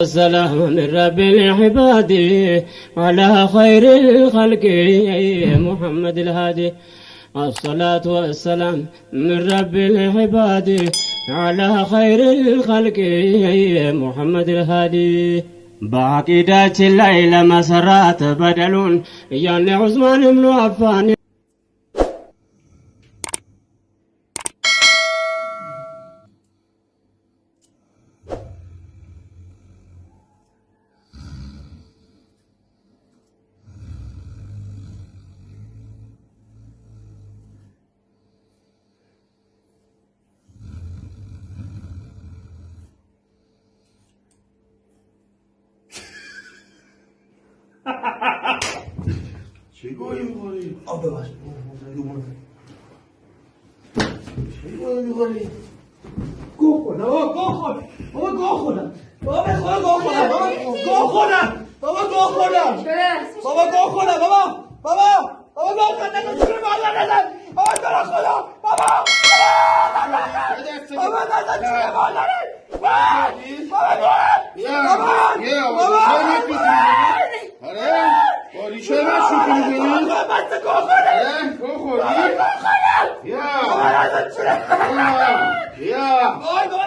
السلام من رب العباد على خير الخلق محمد الهادي. الصلاة والسلام من رب العباد على خير الخلق محمد الهادي. بعقيدة الليل مسرات بدلون يعني عثمان بن عفان. چیکار می‌کنی؟ ببخش. چیکار می‌کنی؟ گوه خورد. بابا گوه خوردم. بابا به خدا گوه خوردم. بابا گوه خوردم. بابا گوه خوردم. بابا گوه خوردم. بابا گوه خوردم. چرا بالا نزن؟ بابا تو را خدا. بابا نزن چرا بالا نزن؟ باریشه نشوکی میکنی؟ بسته گوه خوردم. گوه خوردی؟ بابا نزن چرا؟ بیا بابا